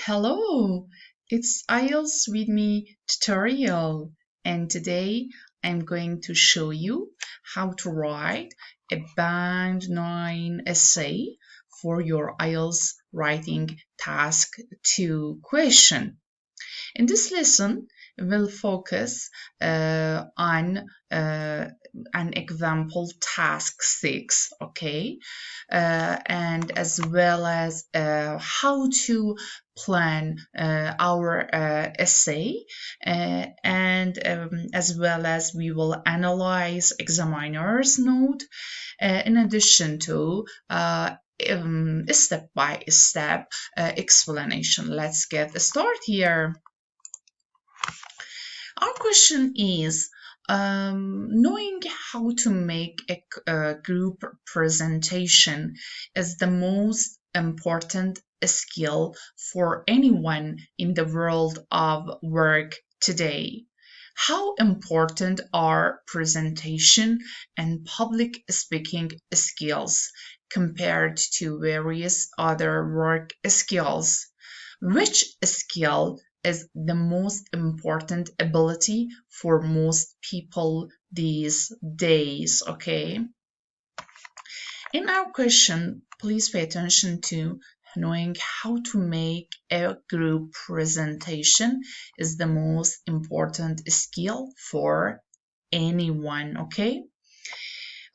Hello, it's IELTS with me tutorial, and today I'm going to show you how to write a Band 9 essay for your IELTS writing task 2 question. In this lesson, we'll focus on an example task 6, okay? And as well as how to plan our essay, and as well as we will analyze examiner's note, in addition to step-by-step explanation. Let's get started here. Our question is, knowing how to make a group presentation is the most important skill for anyone in the world of work today. How important are presentation and public speaking skills compared to various other work skills? Which skill is the most important ability for most people these days? Okay. In our question, please pay attention to knowing how to make a group presentation is the most important skill for anyone. Okay.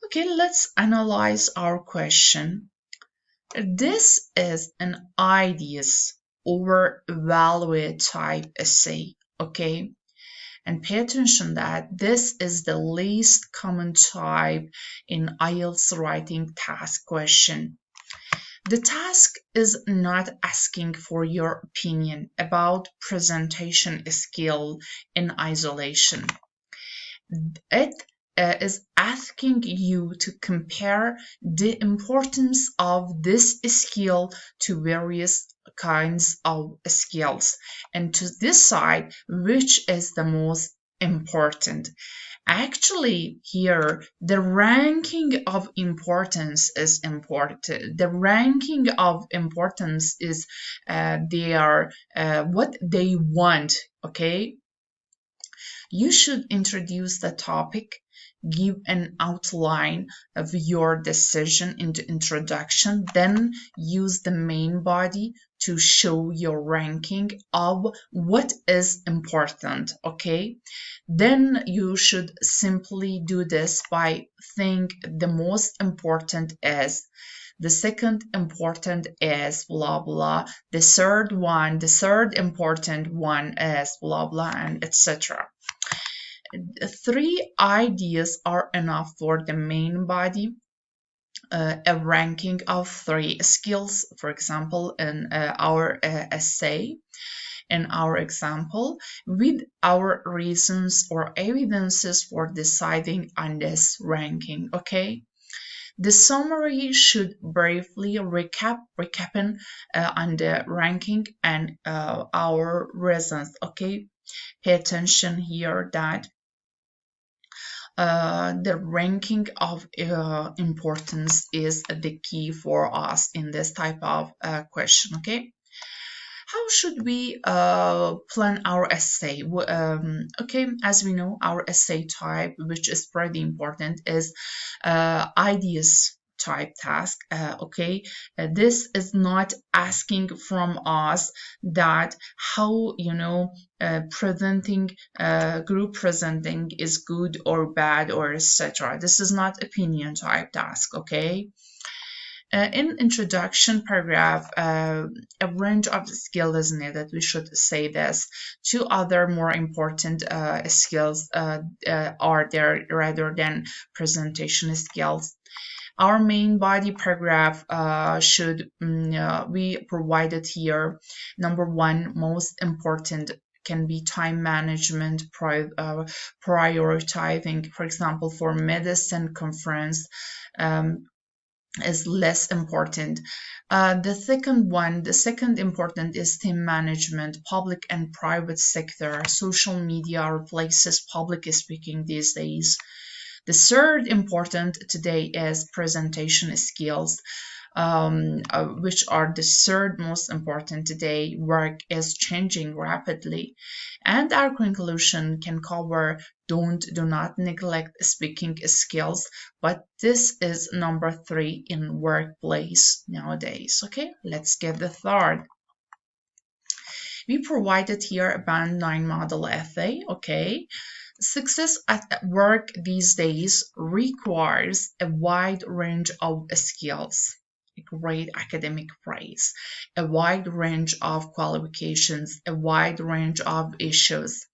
Okay, let's analyze our question. This is an ideas over evaluate type essay, okay? And pay attention that this is the least common type in IELTS writing task question. The task is not asking for your opinion about presentation skill in isolation. It is asking you to compare the importance of this skill to various kinds of skills and to decide which is the most important. Actually, here the ranking of importance is important. The ranking of importance is they are what they want, okay? You should introduce the topic, give an outline of your decision in the introduction, then use the main body to show your ranking of what is important, okay? Then you should simply do this by saying the most important is, the second important is blah blah, the third important one is blah blah, and etc. 3 ideas are enough for the main body. A ranking of 3 skills, for example, in our essay, in our example, with our reasons or evidences for deciding on this ranking, okay? The summary should briefly recapping on the ranking and our reasons, okay? Pay attention here that the ranking of importance is the key for us in this type of question, okay? How should we plan our essay? Okay, as we know, our essay type, which is pretty important, is ideas type task. Okay, this is not asking from us that how presenting group presenting is good or bad or etc. This is not opinion type task. Okay. In introduction paragraph, a range of skills is needed. We should say this. 2 other more important skills are there rather than presentation skills. Our main body paragraph should be provided here. Number 1, most important can be time management, prioritizing, for example, for medicine conference. Is less important. The second important is team management, public and private sector. Social media replaces public speaking these days. The third important today is presentation skills. which are the third most important today. Work is changing rapidly, and our conclusion can cover do not neglect speaking skills, but this is number 3 in workplace nowadays. Okay, let's get the third. We provided here a band 9 model essay. Okay, success at work these days requires a wide range of skills. A great academic phrase. A wide range of qualifications, a wide range of issues.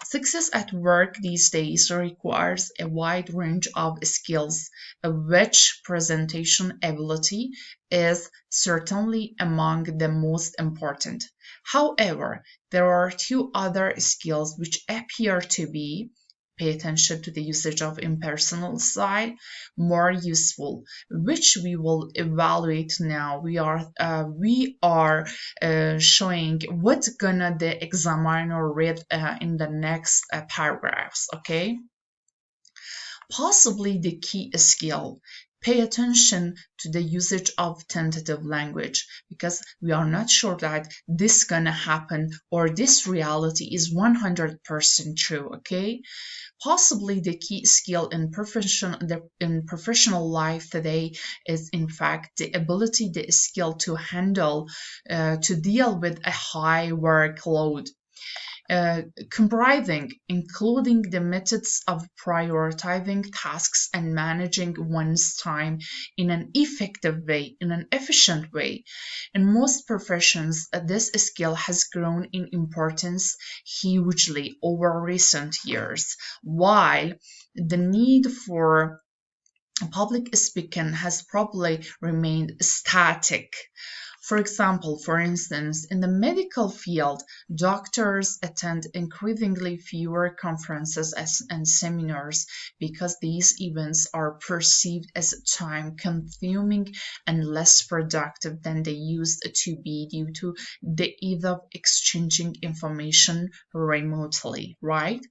Success at work these days requires a wide range of skills, which presentation ability is certainly among the most important. However, there are 2 other skills which appear to be pay attention to the usage of impersonal style more useful, which we will evaluate now. We are showing what's gonna the examiner read in the next paragraphs. Okay, possibly the key skill. Pay attention to the usage of tentative language, because we are not sure that this gonna happen or this reality is 100% true. Okay, possibly the key skill in professional life today is in fact the ability, the skill to handle, to deal with a high workload, including the methods of prioritizing tasks and managing one's time in an effective way, in an efficient way. In most professions, this skill has grown in importance hugely over recent years, while the need for public speaking has probably remained static. For instance, in the medical field, doctors attend increasingly fewer conferences and seminars because these events are perceived as time-consuming and less productive than they used to be due to the ease of exchanging information remotely, right?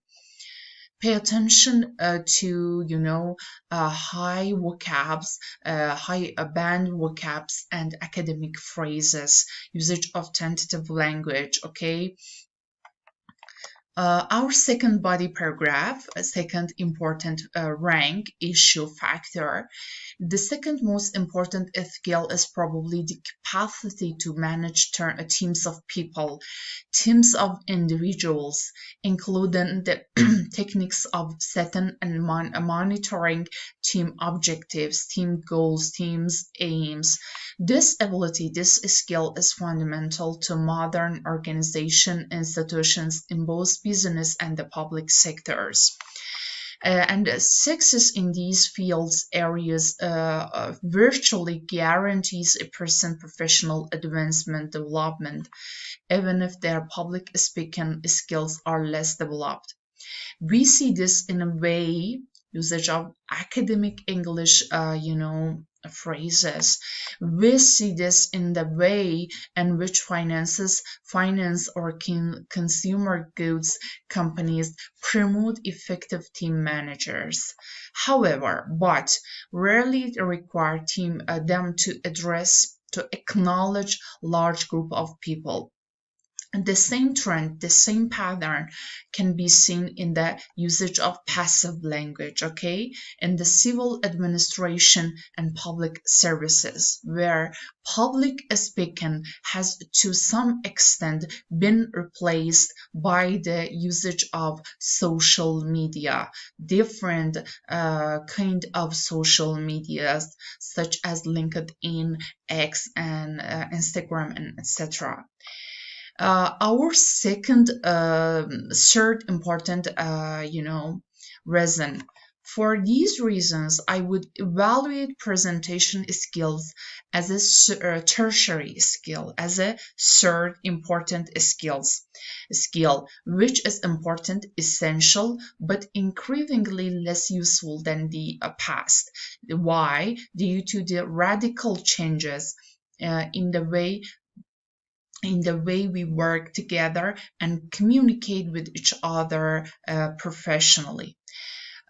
Pay attention to high vocabs, high band vocabs and academic phrases, usage of tentative language. Okay, our second body paragraph, a second important rank issue factor. The second most important skill is probably the capacity to manage teams of people, teams of individuals, including the techniques of setting and monitoring team objectives, team goals, teams aims. This ability, this skill is fundamental to modern organization institutions in both business and the public sectors. And success in these fields areas virtually guarantees a person professional advancement development, even if their public speaking skills are less developed. We see this in a way, usage of academic English, phrases. We see this in the way in which finance or consumer goods companies promote effective team managers. However, but rarely require them to acknowledge large group of people. And the same trend, the same pattern can be seen in the usage of passive language, okay, in the civil administration and public services, where public speaking has to some extent been replaced by the usage of social media, different kind of social medias such as LinkedIn, X, and Instagram, and etc. Our third important, reason. For these reasons, I would evaluate presentation skills as a tertiary skill, as a third important skill, which is important, essential, but increasingly less useful than the past. Why? Due to the radical changes in the way we work together and communicate with each other professionally.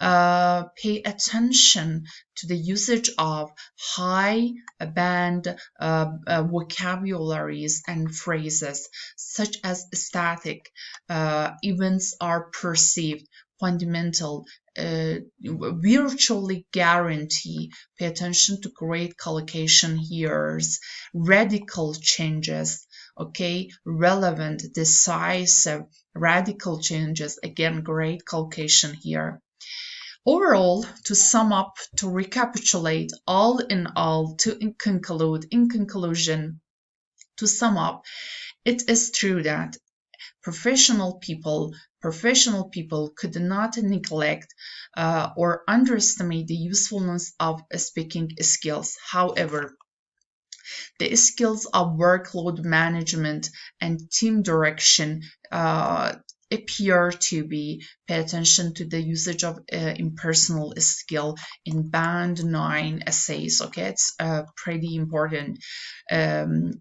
Pay attention to the usage of high band vocabularies and phrases, such as static, events are perceived, fundamental, virtually guarantee. Pay attention to great collocation here, radical changes, okay, relevant, decisive, radical changes, again, great collocation here. Overall, to sum up, to recapitulate, all in all, to conclude, in conclusion, to sum up, it is true that professional people could not neglect or underestimate the usefulness of speaking skills. However, the skills of workload management and team direction appear to be pay attention to the usage of impersonal skill in band 9 essays. Okay, it's pretty important and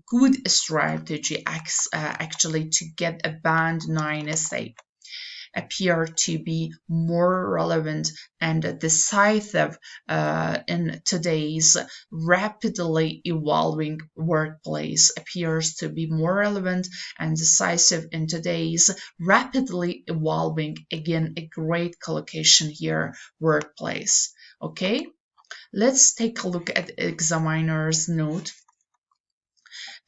good strategy actually to get a band 9 essay appear to be more relevant and decisive in today's rapidly evolving workplace, appears to be more relevant and decisive in today's rapidly evolving, again, a great collocation here, workplace. Okay, let's take a look at examiner's note.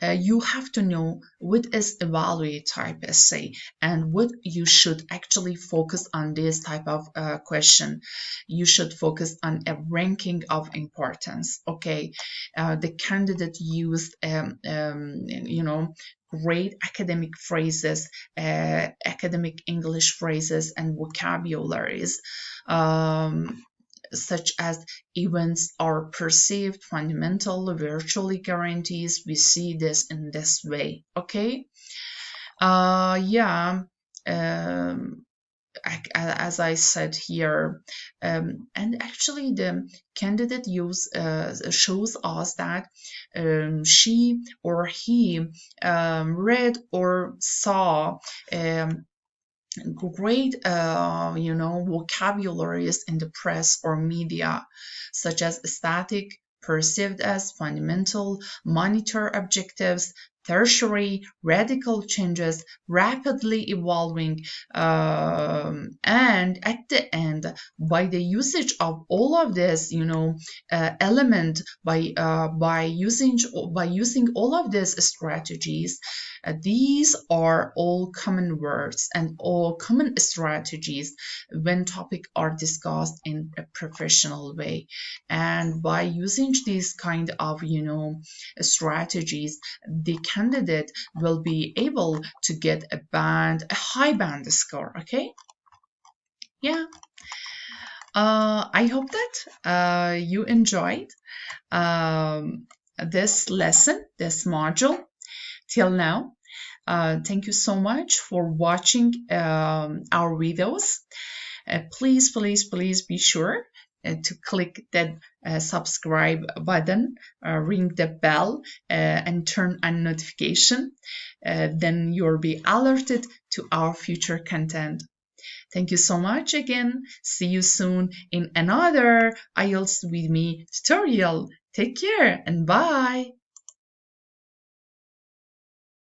You have to know what is evaluate type essay and what you should actually focus on this type of question. You should focus on a ranking of importance. Okay, the candidate used great academic phrases, academic English phrases and vocabularies. Such as events are perceived, fundamental, virtually guarantees. We see this in this way. Okay, yeah, as I said here, and actually the candidate shows us that she or he read or saw great vocabularies in the press or media, such as static, perceived as, fundamental, monitor objectives, tertiary, radical changes, rapidly evolving, and at the end, by the usage of all of this element, by using all of these strategies, these are all common words and all common strategies when topics are discussed in a professional way. And by using these kind of strategies, the candidate will be able to get a high band score. Okay, yeah. I hope that you enjoyed this lesson, this module till now. Thank you so much for watching our videos. Please be sure to click that subscribe button, ring the bell, and turn on notification. Then you'll be alerted to our future content. Thank you so much again. See you soon in another IELTS with me tutorial. Take care and bye.